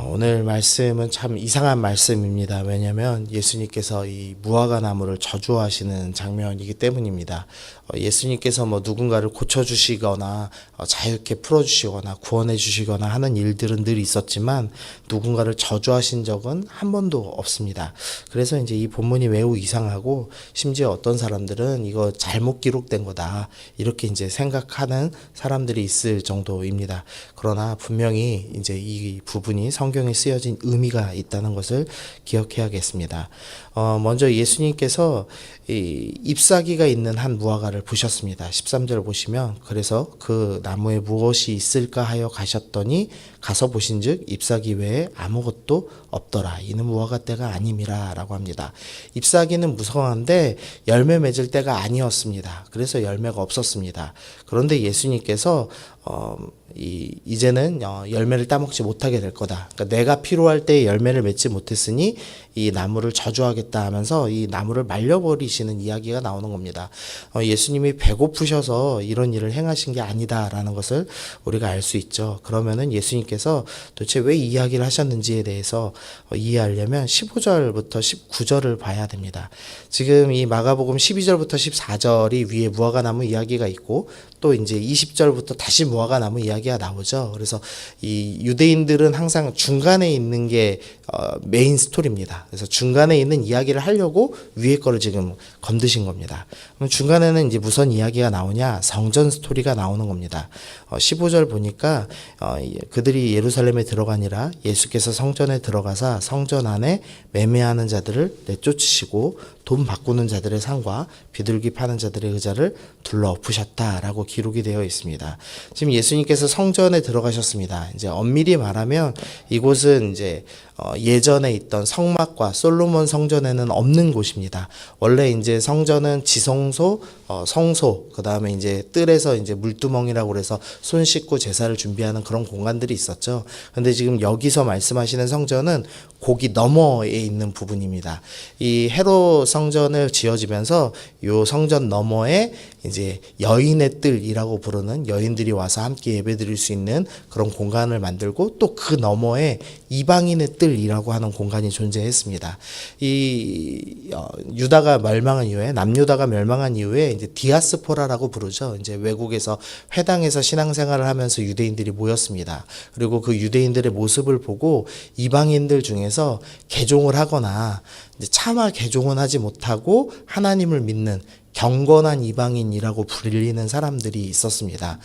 오늘 말씀은 참 이상한 말씀입니다. 왜냐하면 예수님께서 이 무화과 나무를 저주하시는 장면이기 때문입니다. 예수님께서 누군가를 고쳐주시거나 자유롭게 풀어주시거나 구원해 주시거나 하는 일들은 늘 있었지만 누군가를 저주하신 적은 한 번도 없습니다. 그래서 이제 이 본문이 매우 이상하고 심지어 어떤 사람들은 이거 잘못 기록된 거다 이렇게 이제 생각하는 사람들이 있을 정도입니다. 그러나 분명히 이제 이 부분이 성경에 쓰여진 의미가 있다는 것을 기억해야겠습니다. 먼저 예수님께서 이 잎사귀가 있는 한 무화과를 보셨습니다. 13절 보시면 그래서 그 나무에 무엇이 있을까 하여 가셨더니 가서 보신즉 잎사귀 외에 아무것도 없더라. 이는 무화과 때가 아님이라 라고 합니다. 잎사귀는 무성한데 열매 맺을 때가 아니었습니다. 그래서 열매가 없었습니다. 그런데 예수님께서 이제는 열매를 따먹지 못하게 될 거다. 그러니까 내가 필요할 때 열매를 맺지 못했으니 이 나무를 저주하겠다 하면서 이 나무를 말려버리시는 이야기가 나오는 겁니다. 예수님이 배고프셔서 이런 일을 행하신 게 아니다라는 것을 우리가 알 수 있죠. 그러면은 예수님께서 도대체 왜 이 이야기를 하셨는지에 대해서 이해하려면 15절부터 19절을 봐야 됩니다. 지금 이 마가복음 12절부터 14절이 위에 무화과 나무 이야기가 있고 또 이제 20절부터 다시 무화과 나무 이야기가 나오죠. 그래서 이 유대인들은 항상 중간에 있는 게 메인 스토리입니다. 그래서 중간에 있는 이야기를 하려고 위에 거를 지금 건드신 겁니다. 그럼 중간에는 이제 무슨 이야기가 나오냐? 성전 스토리가 나오는 겁니다. 15절 보니까 그들이 예루살렘에 들어가니라 예수께서 성전에 들어가사 성전 안에 매매하는 자들을 내쫓으시고 돈 바꾸는 자들의 상과 비둘기 파는 자들의 의자를 둘러 엎으셨다라고 기록이 되어 있습니다. 지금 예수님께서 성전에 들어가셨습니다. 이제 엄밀히 말하면 이곳은 이제 예전에 있던 성막과 솔로몬 성전에는 없는 곳입니다. 원래 이제 성전은 지성소, 성소, 그 다음에 이제 뜰에서 이제 물두멍이라고 그래서 손 씻고 제사를 준비하는 그런 공간들이 있었죠. 근데 지금 여기서 말씀하시는 성전은 고기 너머에 있는 부분입니다. 이 헤롯 성전을 지어지면서 요 성전 너머에 이제 여인의 뜰이라고 부르는 여인들이 와서 함께 예배드릴 수 있는 그런 공간을 만들고 또 그 너머에 이방인의 뜰이라고 하는 공간이 존재했습니다. 이 유다가 멸망한 이후에 남유다가 멸망한 이후에 이제 디아스포라라고 부르죠. 이제 외국에서 회당에서 신앙생활을 하면서 유대인들이 모였습니다. 그리고 그 유대인들의 모습을 보고 이방인들 중에서 개종을 하거나 이제 차마 개종은 하지 못하고 하나님을 믿는 경건한 이방인이라고 불리는 사람들이 있었습니다.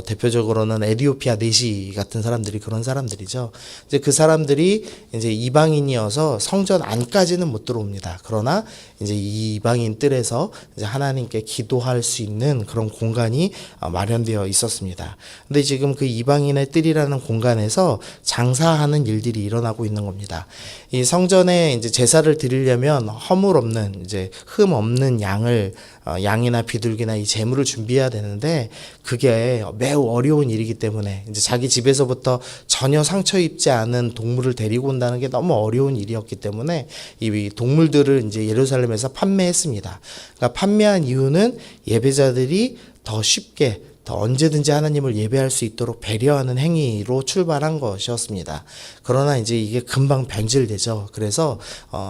대표적으로는 에디오피아 내시 같은 사람들이 그런 사람들이죠. 이제 그 사람들이 이제 이방인이어서 성전 안까지는 못 들어옵니다. 그러나 이제 이 이방인 뜰에서 이제 하나님께 기도할 수 있는 그런 공간이 마련되어 있었습니다. 근데 지금 그 이방인의 뜰이라는 공간에서 장사하는 일들이 일어나고 있는 겁니다. 이 성전에 이제 제사를 드리려면 허물 없는 이제 흠 없는 양이나 비둘기나 이 제물을 준비해야 되는데 그게 매우 어려운 일이기 때문에 이제 자기 집에서부터 전혀 상처 입지 않은 동물을 데리고 온다는 게 너무 어려운 일이었기 때문에 이 동물들을 이제 예루살렘에서 판매했습니다. 그러니까 판매한 이유는 예배자들이 더 쉽게 더 언제든지 하나님을 예배할 수 있도록 배려하는 행위로 출발한 것이었습니다. 그러나 이제 이게 금방 변질되죠. 그래서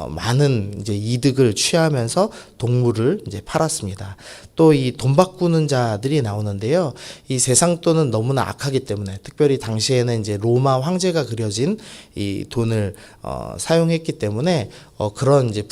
많은 이제 이득을 취하면서 동물을 이제 팔았습니다. 또 이 돈 바꾸는 자들이 나오는데요. 이 세상 돈은 너무나 악하기 때문에 특별히 당시에는 이제 로마 황제가 그려진 이 돈을 사용했기 때문에 그런 이제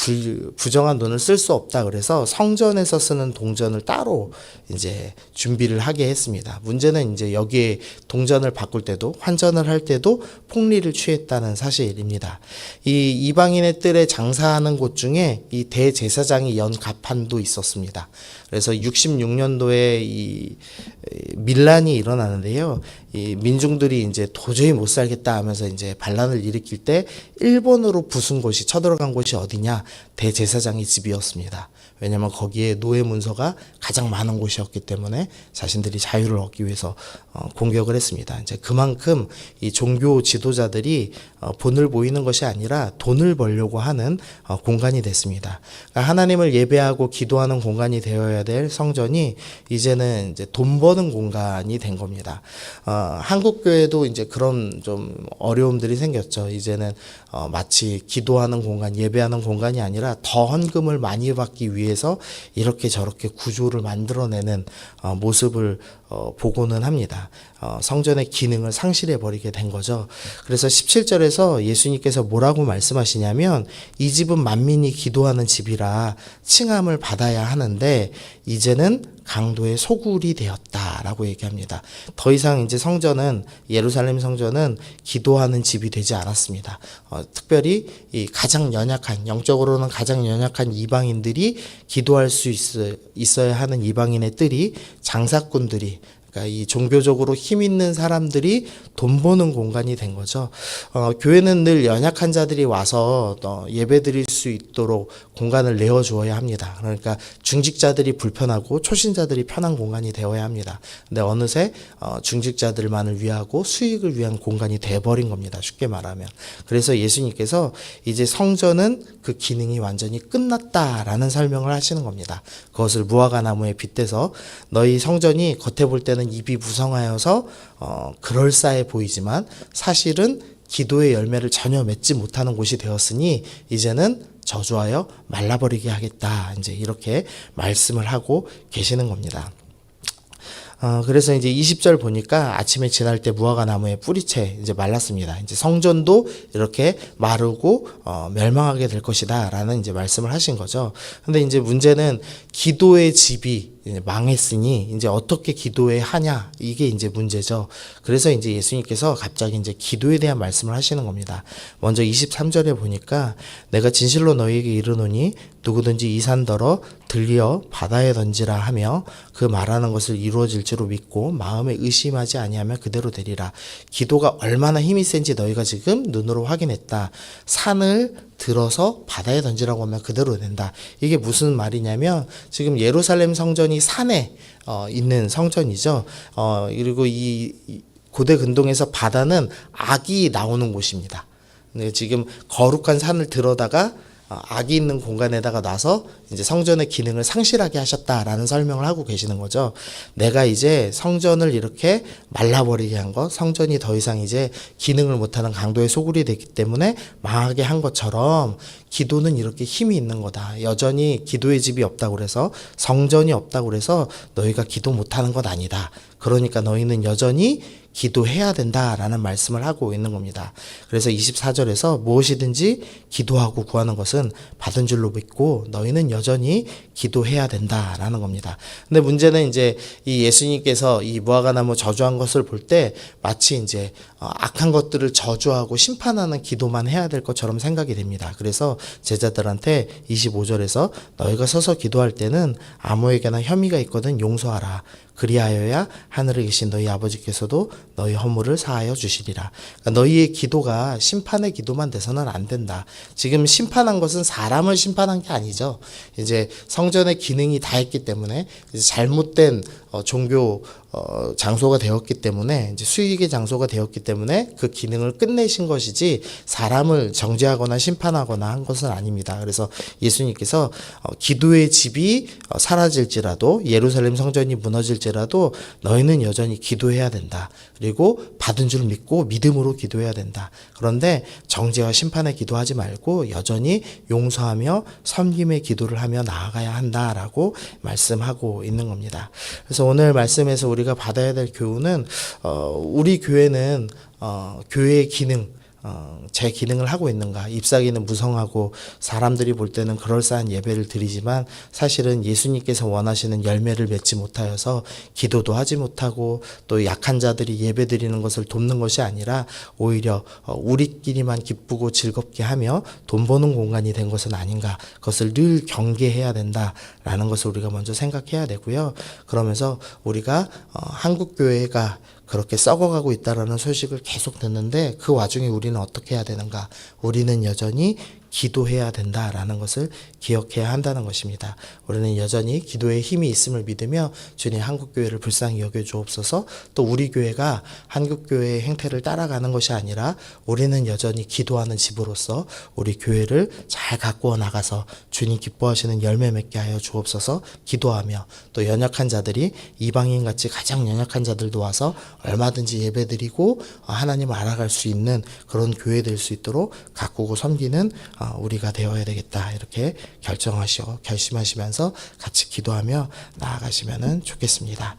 부정한 돈을 쓸 수 없다. 그래서 성전에서 쓰는 동전을 따로 이제 준비를 하게 했습니다. 문제는 이제 여기에 동전을 바꿀 때도 환전을 할 때도 폭리를 취했다는 사실입니다. 이 이방인의 뜰에 장사하는 곳 중에 이 대제사장이 연 가판도 있었습니다. 그래서 66년도에 이 밀란이 일어나는데요. 이 민중들이 이제 도저히 못 살겠다 하면서 이제 반란을 일으킬 때 일본으로 부순 곳이 쳐들어간 곳이 어디냐? 대제사장의 집이었습니다. 왜냐하면 거기에 노예 문서가 가장 많은 곳이었기 때문에 자신들이 자유를 얻기 위해서 공격을 했습니다. 이제 그만큼 이 종교 지도자들이 본을 보이는 것이 아니라 돈을 벌려고 하는 공간이 됐습니다. 그러니까 하나님을 예배하고 기도하는 공간이 되어야 될 성전이 이제는 이제 돈 버는 공간이 된 겁니다. 한국 교회도 이제 그런 좀 어려움들이 생겼죠. 이제는 마치 기도하는 공간, 예배하는 공간이 아니라 더 헌금을 많이 받기 위해서 이렇게 저렇게 구조를 만들어내는 모습을 보고는 합니다. 성전의 기능을 상실해 버리게 된 거죠. 그래서 17절에서 예수님께서 뭐라고 말씀하시냐면 이 집은 만민이 기도하는 집이라 칭함을 받아야 하는데 이제는 강도의 소굴이 되었다라고 얘기합니다. 더 이상 이제 성전은 예루살렘 성전은 기도하는 집이 되지 않았습니다. 특별히 이 가장 연약한 영적으로는 가장 연약한 이방인들이 기도할 수 있어야 하는 이방인의 뜰이 장사꾼들이 그러니까 이 종교적으로 힘 있는 사람들이 돈 버는 공간이 된 거죠. 교회는 늘 연약한 자들이 와서 예배 드릴 수 있도록 공간을 내어주어야 합니다. 그러니까 중직자들이 불편하고 초신자들이 편한 공간이 되어야 합니다. 근데 어느새 중직자들만을 위하고 수익을 위한 공간이 돼버린 겁니다. 쉽게 말하면. 그래서 예수님께서 이제 성전은 그 기능이 완전히 끝났다라는 설명을 하시는 겁니다. 그것을 무화과 나무에 빗대서 너희 성전이 겉에 볼 때는 입이 무성하여서 그럴싸해 보이지만 사실은 기도의 열매를 전혀 맺지 못하는 곳이 되었으니 이제는 저주하여 말라버리게 하겠다. 이제 이렇게 말씀을 하고 계시는 겁니다. 그래서 이제 20절 보니까 아침에 지날 때 무화과 나무의 뿌리채 이제 말랐습니다. 이제 성전도 이렇게 마르고 멸망하게 될 것이다라는 이제 말씀을 하신 거죠. 근데 이제 문제는 기도의 집이 이제 망했으니 이제 어떻게 기도해야 하냐 이게 이제 문제죠. 그래서 이제 예수님께서 갑자기 이제 기도에 대한 말씀을 하시는 겁니다. 먼저 23절에 보니까 내가 진실로 너희에게 이르노니 누구든지 이 산더러 들려 바다에 던지라 하며 그 말하는 것을 이루어질 줄로 믿고 마음에 의심하지 아니하면 그대로 되리라. 기도가 얼마나 힘이 센지 너희가 지금 눈으로 확인했다. 산을 들어서 바다에 던지라고 하면 그대로 된다. 이게 무슨 말이냐면 지금 예루살렘 성전이 산에 있는 성전이죠. 그리고 이 고대 근동에서 바다는 악이 나오는 곳입니다. 근데 지금 거룩한 산을 들어다가 악이 있는 공간에다가 놔서 이제 성전의 기능을 상실하게 하셨다라는 설명을 하고 계시는 거죠. 내가 이제 성전을 이렇게 말라버리게 한 것, 성전이 더 이상 이제 기능을 못하는 강도의 소굴이 됐기 때문에 망하게 한 것처럼 기도는 이렇게 힘이 있는 거다. 여전히 기도의 집이 없다고 그래서 성전이 없다고 그래서 너희가 기도 못하는 것 아니다. 그러니까 너희는 여전히 기도해야 된다라는 말씀을 하고 있는 겁니다. 그래서 24절에서 무엇이든지 기도하고 구하는 것은 받은 줄로 믿고 너희는 여전히 기도해야 된다라는 겁니다. 근데 문제는 이제 이 예수님께서 이 무화과 나무 저주한 것을 볼 때 마치 이제 악한 것들을 저주하고 심판하는 기도만 해야 될 것처럼 생각이 됩니다. 그래서 제자들한테 25절에서 너희가 서서 기도할 때는 아무에게나 혐의가 있거든 용서하라. 그리하여야 하늘에 계신 너희 아버지께서도 너희 허물을 사하여 주시리라. 그러니까 너희의 기도가 심판의 기도만 돼서는 안 된다. 지금 심판한 것은 사람을 심판한 게 아니죠. 이제 성전의 기능이 다 했기 때문에 이제 잘못된 종교 장소가 되었기 때문에 이제 수익의 장소가 되었기 때문에 그 기능을 끝내신 것이지 사람을 정죄하거나 심판하거나 한 것은 아닙니다. 그래서 예수님께서 기도의 집이 사라질지라도 예루살렘 성전이 무너질지라도 너희는 여전히 기도해야 된다. 그리고 받은 줄 믿고 믿음으로 기도해야 된다. 그런데 정죄와 심판의 기도하지 말고 여전히 용서하며 섬김의 기도를 하며 나아가야 한다라고 말씀하고 있는 겁니다. 그래서 오늘 말씀에서 우리가 받아야 될 교훈은 우리 교회는 교회의 기능 제 기능을 하고 있는가. 잎사귀는 무성하고 사람들이 볼 때는 그럴싸한 예배를 드리지만 사실은 예수님께서 원하시는 열매를 맺지 못하여서 기도도 하지 못하고 또 약한 자들이 예배 드리는 것을 돕는 것이 아니라 오히려 우리끼리만 기쁘고 즐겁게 하며 돈 버는 공간이 된 것은 아닌가. 그것을 늘 경계해야 된다라는 것을 우리가 먼저 생각해야 되고요. 그러면서 우리가 한국 교회가 그렇게 썩어가고 있다라는 소식을 계속 듣는데 그 와중에 우리는 어떻게 해야 되는가? 우리는 여전히 기도해야 된다라는 것을 기억해야 한다는 것입니다. 우리는 여전히 기도에 힘이 있음을 믿으며 주님 한국교회를 불쌍히 여겨주옵소서. 또 우리 교회가 한국교회의 행태를 따라가는 것이 아니라 우리는 여전히 기도하는 집으로서 우리 교회를 잘 가꾸어 나가서 주님 기뻐하시는 열매 맺게 하여 주옵소서. 기도하며 또 연약한 자들이 이방인같이 가장 연약한 자들도 와서 얼마든지 예배드리고 하나님을 알아갈 수 있는 그런 교회 될 수 있도록 가꾸고 섬기는 우리가 되어야 되겠다, 이렇게 결심하시면서 같이 기도하며 나아가시면 좋겠습니다.